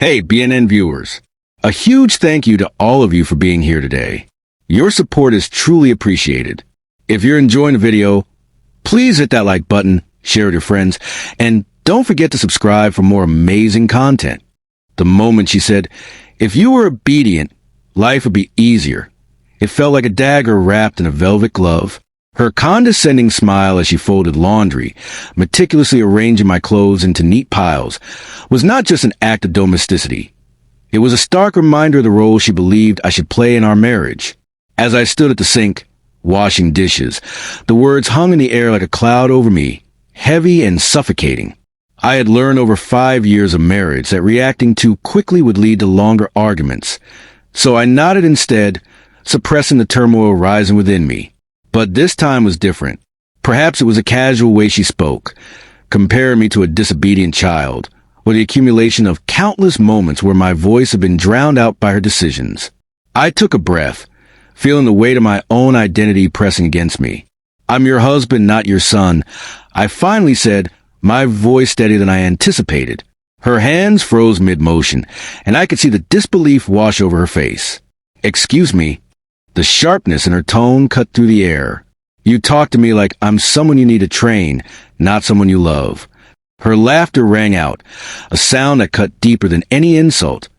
Hey, BNN viewers. A huge thank you to all of you for being here today. Your support is truly appreciated. If you're enjoying the video, please hit that like button, share with your friends, and don't forget to subscribe for more amazing content. The moment she said, "If you were obedient, life would be easier," it felt like a dagger wrapped in a velvet glove. Her condescending smile as she folded laundry, meticulously arranging my clothes into neat piles, was not just an act of domesticity. It was a stark reminder of the role she believed I should play in our marriage. As I stood at the sink, washing dishes, the words hung in the air like a cloud over me, heavy and suffocating. I had learned over 5 years of marriage that reacting too quickly would lead to longer arguments. So I nodded instead, suppressing the turmoil rising within me. But this time was different. Perhaps it was a casual way she spoke, comparing me to a disobedient child, or the accumulation of countless moments where my voice had been drowned out by her decisions. I took a breath, feeling the weight of my own identity pressing against me. "I'm your husband, not your son," I finally said, my voice steadier than I anticipated. Her hands froze mid-motion, and I could see the disbelief wash over her face. "Excuse me." The sharpness in her tone cut through the air. "You talk to me like I'm someone you need to train, not someone you love." Her laughter rang out, a sound that cut deeper than any insult,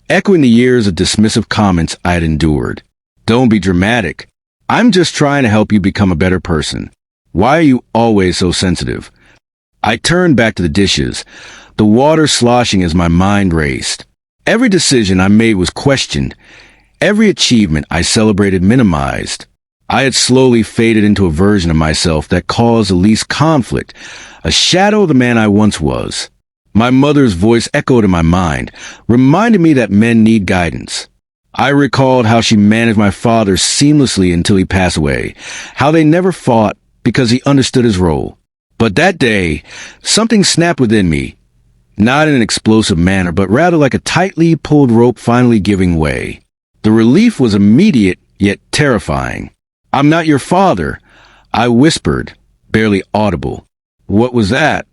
echoing the years of dismissive comments I had endured. "Don't be dramatic. I'm just trying to help you become a better person. Why are you always so sensitive?" I turned back to the dishes, the water sloshing as my mind raced. Every decision I made was questioned. Every achievement I celebrated minimized. I had slowly faded into a version of myself that caused the least conflict, a shadow of the man I once was. My mother's voice echoed in my mind, reminding me that men need guidance. I recalled how she managed my father seamlessly until he passed away, how they never fought because he understood his role. But that day, something snapped within me, not in an explosive manner, but rather like a tightly pulled rope finally giving way. The relief was immediate, yet terrifying. "I'm not your father," I whispered, barely audible. "What was that?"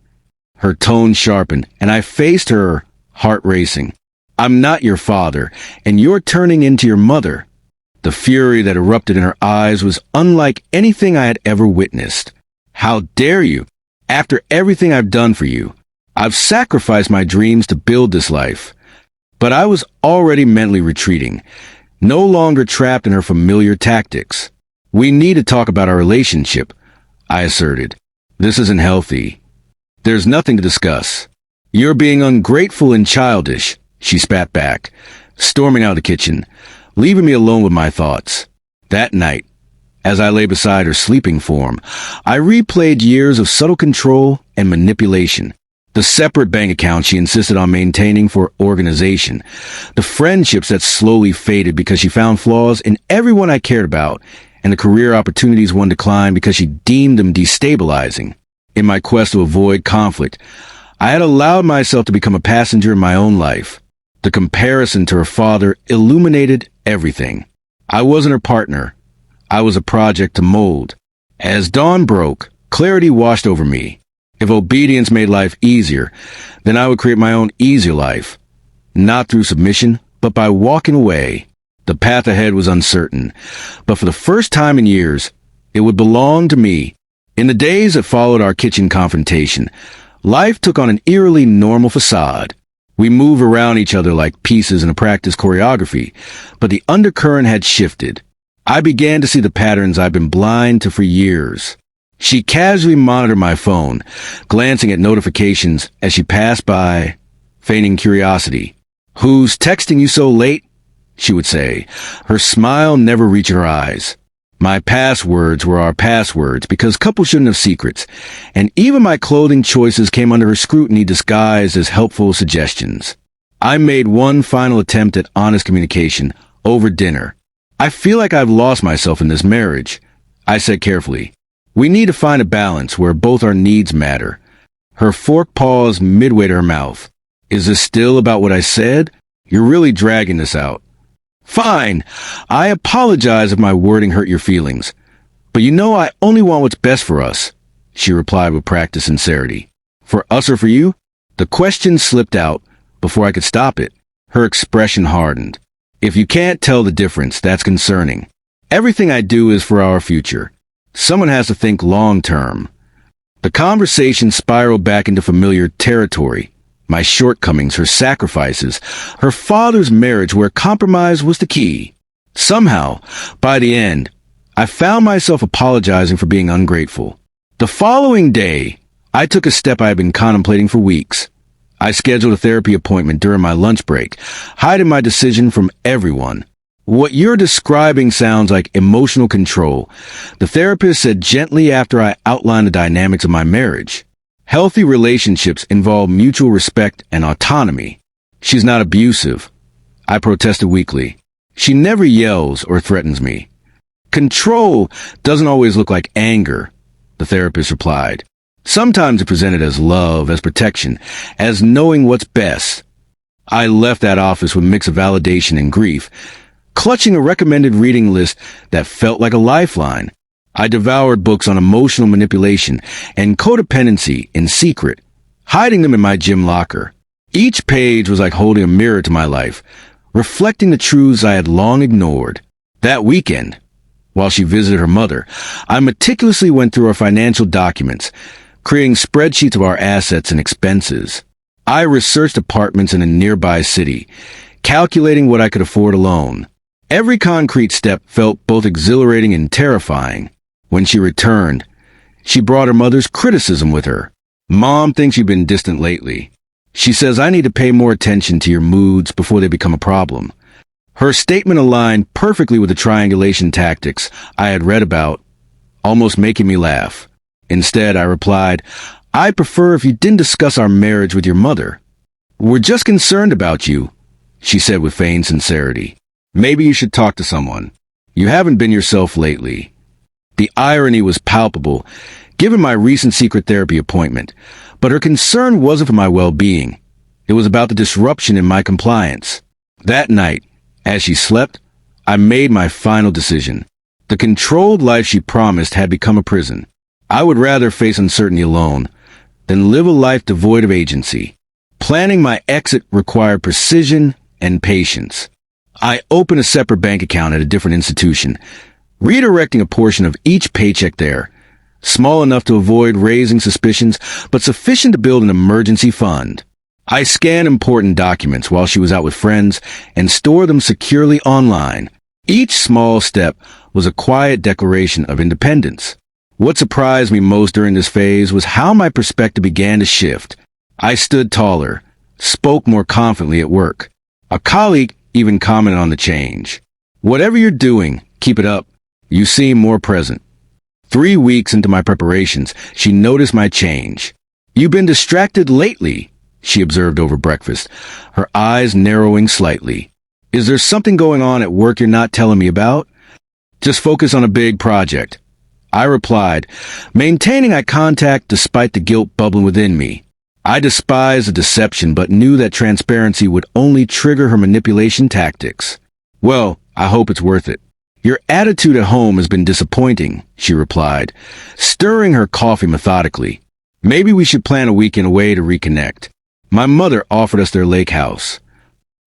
Her tone sharpened, and I faced her, heart racing. "I'm not your father, and you're turning into your mother." The fury that erupted in her eyes was unlike anything I had ever witnessed. "How dare you? After everything I've done for you. I've sacrificed my dreams to build this life." But I was already mentally retreating, no longer trapped in her familiar tactics. "We need to talk about our relationship," I asserted. "This isn't healthy. There's nothing to discuss." "You're being ungrateful and childish," she spat back, storming out of the kitchen, leaving me alone with my thoughts. That night, as I lay beside her sleeping form, I replayed years of subtle control and manipulation. The separate bank account she insisted on maintaining for organization. The friendships that slowly faded because she found flaws in everyone I cared about, and the career opportunities one declined because she deemed them destabilizing. In my quest to avoid conflict, I had allowed myself to become a passenger in my own life. The comparison to her father illuminated everything. I wasn't her partner. I was a project to mold. As dawn broke, clarity washed over me. If obedience made life easier, then I would create my own easier life. Not through submission, but by walking away. The path ahead was uncertain, but for the first time in years, it would belong to me. In the days that followed our kitchen confrontation, life took on an eerily normal facade. We moved around each other like pieces in a practice choreography, but the undercurrent had shifted. I began to see the patterns I've been blind to for years. She casually monitored my phone, glancing at notifications as she passed by, feigning curiosity. "Who's texting you so late?" she would say, her smile never reaching her eyes. My passwords were our passwords because couples shouldn't have secrets, and even my clothing choices came under her scrutiny disguised as helpful suggestions. I made one final attempt at honest communication over dinner. "I feel like I've lost myself in this marriage," I said carefully. "We need to find a balance where both our needs matter." Her fork paused midway to her mouth. "Is this still about what I said? You're really dragging this out." "Fine. I apologize if my wording hurt your feelings. But you know I only want what's best for us," she replied with practiced sincerity. "For us or for you?" The question slipped out before I could stop it. Her expression hardened. If you can't tell the difference, that's concerning. Everything I do is for our future. Someone has to think long term. The conversation spiraled back into familiar territory. My shortcomings, her sacrifices, her father's marriage where compromise was the key. Somehow, by the end, I found myself apologizing for being ungrateful. The following day, I took a step I had been contemplating for weeks. I scheduled a therapy appointment during my lunch break, hiding my decision from everyone. What you're describing sounds like emotional control, the therapist said gently after I outlined the dynamics of my marriage. Healthy relationships involve mutual respect and autonomy. She's not abusive. I protested weakly. She never yells or threatens me. Control doesn't always look like anger, the therapist replied. Sometimes it's presented as love, as protection, as knowing what's best. I left that office with a mix of validation and grief, clutching a recommended reading list that felt like a lifeline. I devoured books on emotional manipulation and codependency in secret, hiding them in my gym locker. Each page was like holding a mirror to my life, reflecting the truths I had long ignored. That weekend, while she visited her mother, I meticulously went through our financial documents, creating spreadsheets of our assets and expenses. I researched apartments in a nearby city, calculating what I could afford alone. Every concrete step felt both exhilarating and terrifying. When she returned, she brought her mother's criticism with her. Mom thinks you've been distant lately. She says I need to pay more attention to your moods before they become a problem. Her statement aligned perfectly with the triangulation tactics I had read about, almost making me laugh. Instead, I replied, I'd prefer if you didn't discuss our marriage with your mother. We're just concerned about you, she said with feigned sincerity. Maybe you should talk to someone. You haven't been yourself lately. The irony was palpable, given my recent secret therapy appointment, but her concern wasn't for my well-being. It was about the disruption in my compliance. That night, as she slept, I made my final decision. The controlled life she promised had become a prison. I would rather face uncertainty alone than live a life devoid of agency. Planning my exit required precision and patience. I opened a separate bank account at a different institution, redirecting a portion of each paycheck there, small enough to avoid raising suspicions, but sufficient to build an emergency fund. I scanned important documents while she was out with friends and stored them securely online. Each small step was a quiet declaration of independence. What surprised me most during this phase was how my perspective began to shift. I stood taller, spoke more confidently at work. A colleague even commented on the change. Whatever you're doing, keep it up. You seem more present. 3 weeks into my preparations, she noticed my change. You've been distracted lately, she observed over breakfast, her eyes narrowing slightly. Is there something going on at work you're not telling me about? Just focus on a big project, I replied, maintaining eye contact despite the guilt bubbling within me. I despised the deception but knew that transparency would only trigger her manipulation tactics. Well, I hope it's worth it. Your attitude at home has been disappointing, she replied, stirring her coffee methodically. Maybe we should plan a weekend away to reconnect. My mother offered us their lake house.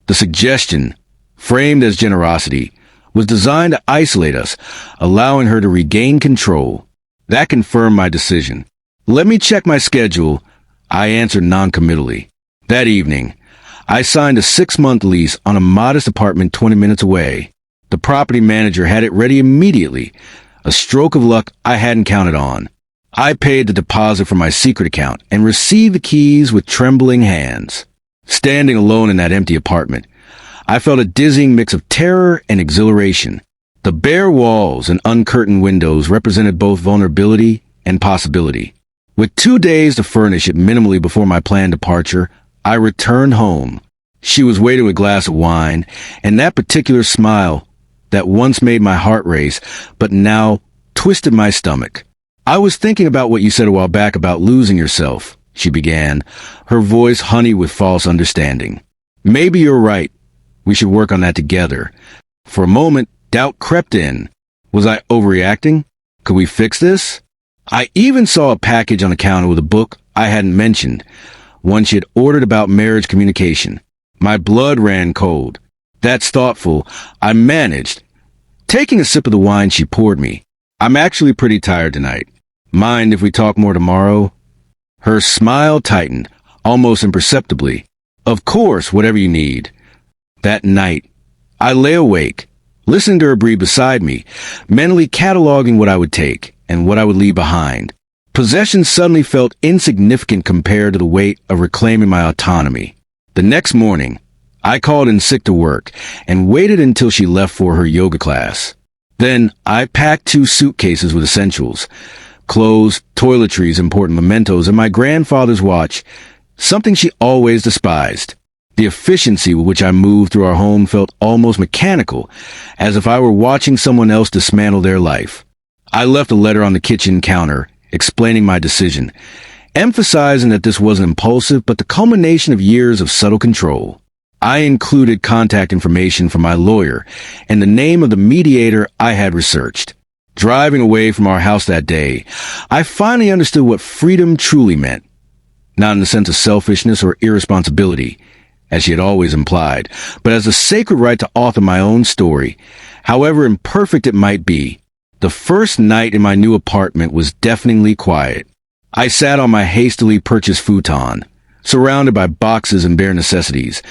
The suggestion, framed as generosity, was designed to isolate us, allowing her to regain control. That confirmed my decision. Let me check my schedule, I answered noncommittally. That evening, I signed a 6-month lease on a modest apartment 20 minutes away. The property manager had it ready immediately, a stroke of luck I hadn't counted on. I paid the deposit from my secret account and received the keys with trembling hands. Standing alone in that empty apartment, I felt a dizzying mix of terror and exhilaration. The bare walls and uncurtained windows represented both vulnerability and possibility. With 2 days to furnish it minimally before my planned departure, I returned home. She was waiting with a glass of wine, and that particular smile that once made my heart race, but now twisted my stomach. I was thinking about what you said a while back about losing yourself, she began, her voice honey with false understanding. Maybe you're right. We should work on that together. For a moment, doubt crept in. Was I overreacting? Could we fix this? I even saw a package on the counter with a book I hadn't mentioned, one she had ordered about marriage communication. My blood ran cold. That's thoughtful. I managed. Taking a sip of the wine she poured me. I'm actually pretty tired tonight. Mind if we talk more tomorrow? Her smile tightened, almost imperceptibly. Of course, whatever you need. That night, I lay awake, listening to her breathe beside me, mentally cataloging what I would take and what I would leave behind. Possessions suddenly felt insignificant compared to the weight of reclaiming my autonomy. The next morning, I called in sick to work and waited until she left for her yoga class. Then I packed 2 suitcases with essentials, clothes, toiletries, important mementos, and my grandfather's watch, something she always despised. The efficiency with which I moved through our home felt almost mechanical, as if I were watching someone else dismantle their life. I left a letter on the kitchen counter, explaining my decision, emphasizing that this wasn't impulsive, but the culmination of years of subtle control. I included contact information from my lawyer and the name of the mediator I had researched. Driving away from our house that day, I finally understood what freedom truly meant. Not in the sense of selfishness or irresponsibility, as she had always implied, but as a sacred right to author my own story, however imperfect it might be. The first night in my new apartment was deafeningly quiet. I sat on my hastily purchased futon, surrounded by boxes and bare necessities,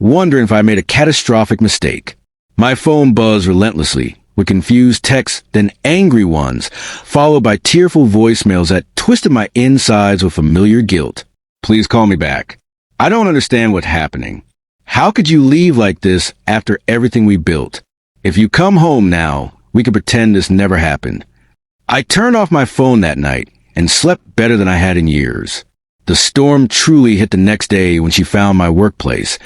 wondering if I made a catastrophic mistake. My phone buzzed relentlessly, with confused texts, then angry ones, followed by tearful voicemails that twisted my insides with familiar guilt. Please call me back. I don't understand what's happening. How could you leave like this after everything we built? If you come home now, we can pretend this never happened. I turned off my phone that night and slept better than I had in years. The storm truly hit the next day when she found my workplace,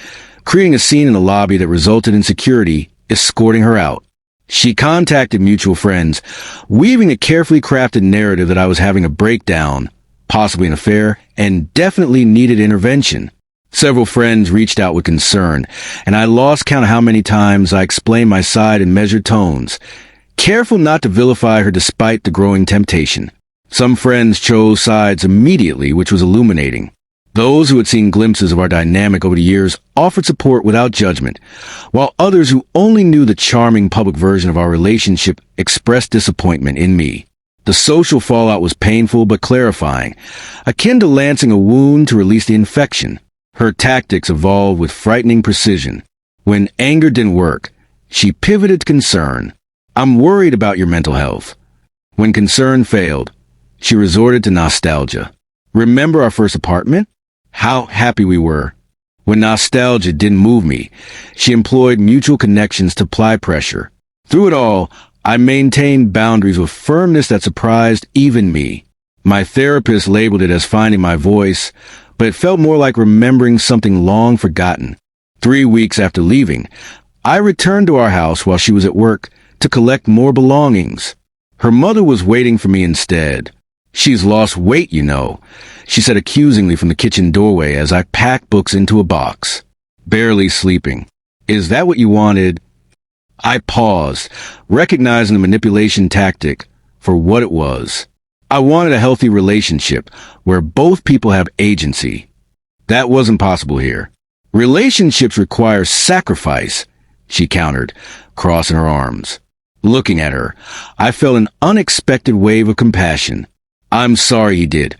creating a scene in the lobby that resulted in security escorting her out. She contacted mutual friends, weaving a carefully crafted narrative that I was having a breakdown, possibly an affair, and definitely needed intervention. Several friends reached out with concern, and I lost count of how many times I explained my side in measured tones, careful not to vilify her despite the growing temptation. Some friends chose sides immediately, which was illuminating. Those who had seen glimpses of our dynamic over the years offered support without judgment, while others who only knew the charming public version of our relationship expressed disappointment in me. The social fallout was painful but clarifying, akin to lancing a wound to release the infection. Her tactics evolved with frightening precision. When anger didn't work, she pivoted to concern. I'm worried about your mental health. When concern failed, she resorted to nostalgia. Remember our first apartment? How happy we were. When nostalgia didn't move me, she employed mutual connections to apply pressure. Through it all, I maintained boundaries with firmness that surprised even me. My therapist labeled it as finding my voice, but it felt more like remembering something long forgotten. 3 weeks after leaving, I returned to our house while she was at work to collect more belongings. Her mother was waiting for me instead. She's lost weight, you know, she said accusingly from the kitchen doorway as I packed books into a box. Barely sleeping. Is that what you wanted? I paused, recognizing the manipulation tactic for what it was. I wanted a healthy relationship where both people have agency. That wasn't possible here. Relationships require sacrifice, she countered, crossing her arms. Looking at her, I felt an unexpected wave of compassion. I'm sorry he did,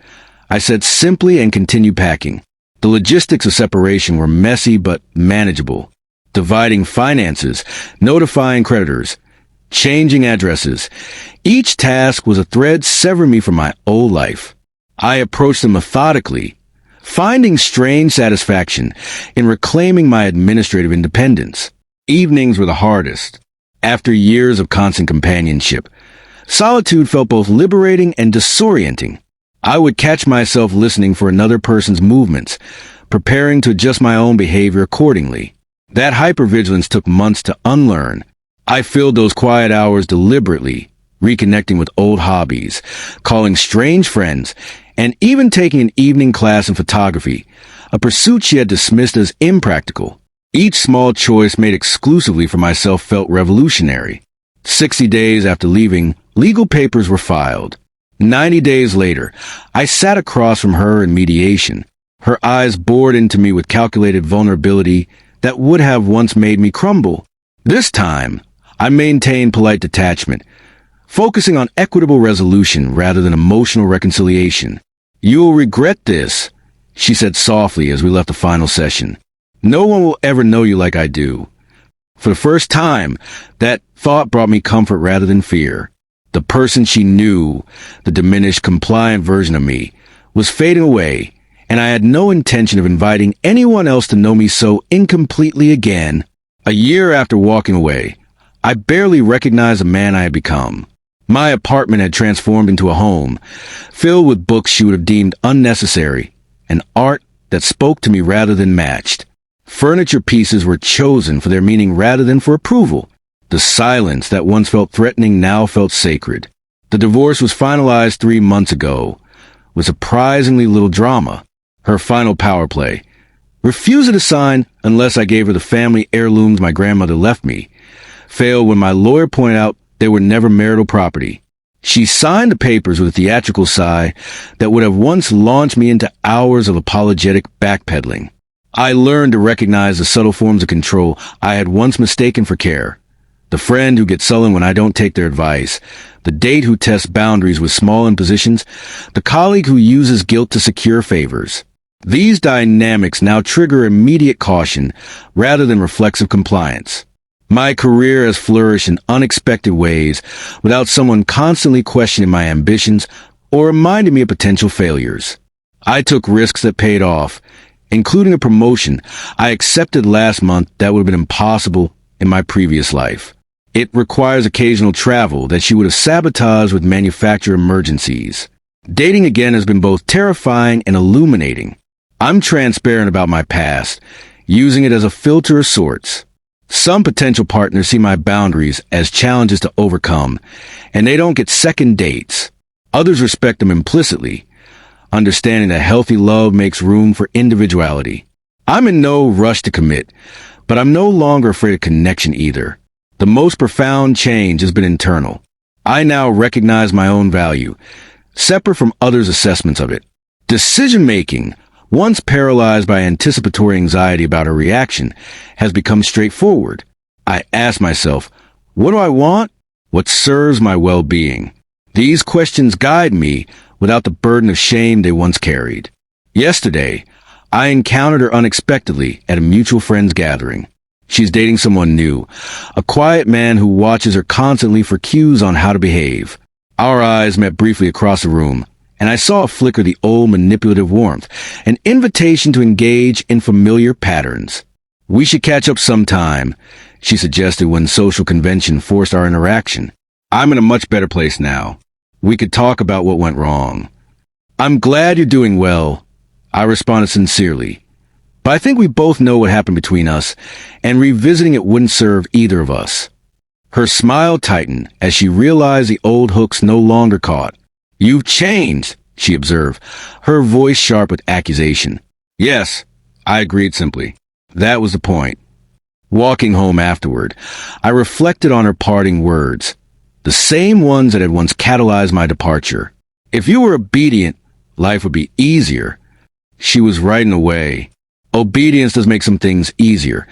I said simply and continued packing. The logistics of separation were messy but manageable. Dividing finances, notifying creditors, changing addresses. Each task was a thread severing me from my old life. I approached them methodically, finding strange satisfaction in reclaiming my administrative independence. Evenings were the hardest. After years of constant companionship, solitude felt both liberating and disorienting. I would catch myself listening for another person's movements, preparing to adjust my own behavior accordingly. That hypervigilance took months to unlearn. I filled those quiet hours deliberately, reconnecting with old hobbies, calling strange friends, and even taking an evening class in photography, a pursuit she had dismissed as impractical. Each small choice made exclusively for myself felt revolutionary. 60 days after leaving, legal papers were filed. 90 days later, I sat across from her in mediation. Her eyes bored into me with calculated vulnerability, that would have once made me crumble. This time, I maintained polite detachment, focusing on equitable resolution rather than emotional reconciliation. "You'll regret this," she said softly as we left the final session. "No one will ever know you like I do." For the first time, that thought brought me comfort rather than fear. The person she knew, the diminished, compliant version of me, was fading away, and I had no intention of inviting anyone else to know me so incompletely again. A year after walking away, I barely recognized the man I had become. My apartment had transformed into a home, filled with books she would have deemed unnecessary, and art that spoke to me rather than matched. Furniture pieces were chosen for their meaning rather than for approval. The silence that once felt threatening now felt sacred. The divorce was finalized 3 months ago, with surprisingly little drama. Her final power play, refusing to sign unless I gave her the family heirlooms my grandmother left me, failed when my lawyer pointed out they were never marital property. She signed the papers with a theatrical sigh that would have once launched me into hours of apologetic backpedaling. I learned to recognize the subtle forms of control I had once mistaken for care. The friend who gets sullen when I don't take their advice, the date who tests boundaries with small impositions, the colleague who uses guilt to secure favors. These dynamics now trigger immediate caution rather than reflexive compliance. My career has flourished in unexpected ways without someone constantly questioning my ambitions or reminding me of potential failures. I took risks that paid off, including a promotion I accepted last month that would have been impossible in my previous life. It requires occasional travel that she would have sabotaged with manufacturer emergencies. Dating again has been both terrifying and illuminating. I'm transparent about my past, using it as a filter of sorts. Some potential partners see my boundaries as challenges to overcome, and they don't get second dates. Others respect them implicitly, understanding that healthy love makes room for individuality. I'm in no rush to commit, but I'm no longer afraid of connection either. The most profound change has been internal. I now recognize my own value, separate from others' assessments of it. Decision-making, once paralyzed by anticipatory anxiety about a reaction, has become straightforward. I ask myself, what do I want? What serves my well-being? These questions guide me without the burden of shame they once carried. Yesterday, I encountered her unexpectedly at a mutual friend's gathering. She's dating someone new, a quiet man who watches her constantly for cues on how to behave. Our eyes met briefly across the room, and I saw a flicker of the old manipulative warmth, an invitation to engage in familiar patterns. "We should catch up sometime," she suggested when social convention forced our interaction. "I'm in a much better place now. We could talk about what went wrong." "I'm glad you're doing well," I responded sincerely. "But I think we both know what happened between us, and revisiting it wouldn't serve either of us." Her smile tightened as she realized the old hooks no longer caught. "You've changed," she observed, her voice sharp with accusation. "Yes," I agreed simply. That was the point. Walking home afterward, I reflected on her parting words, the same ones that had once catalyzed my departure. "If you were obedient, life would be easier." She was right in a way. Obedience does make some things easier.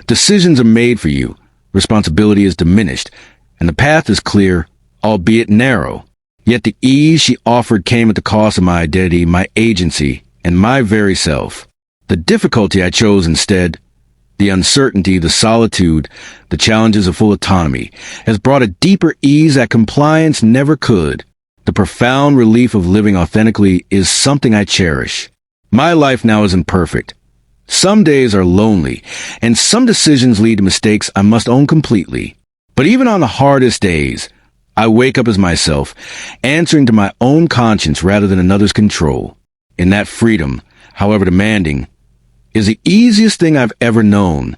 Decisions are made for you. Responsibility is diminished, and the path is clear, albeit narrow. Yet the ease she offered came at the cost of my identity, my agency, and my very self. The difficulty I chose instead, the uncertainty, the solitude, the challenges of full autonomy, has brought a deeper ease that compliance never could. The profound relief of living authentically is something I cherish. My life now isn't perfect. Some days are lonely, and some decisions lead to mistakes I must own completely. But even on the hardest days, I wake up as myself, answering to my own conscience rather than another's control. And that freedom, however demanding, is the easiest thing I've ever known.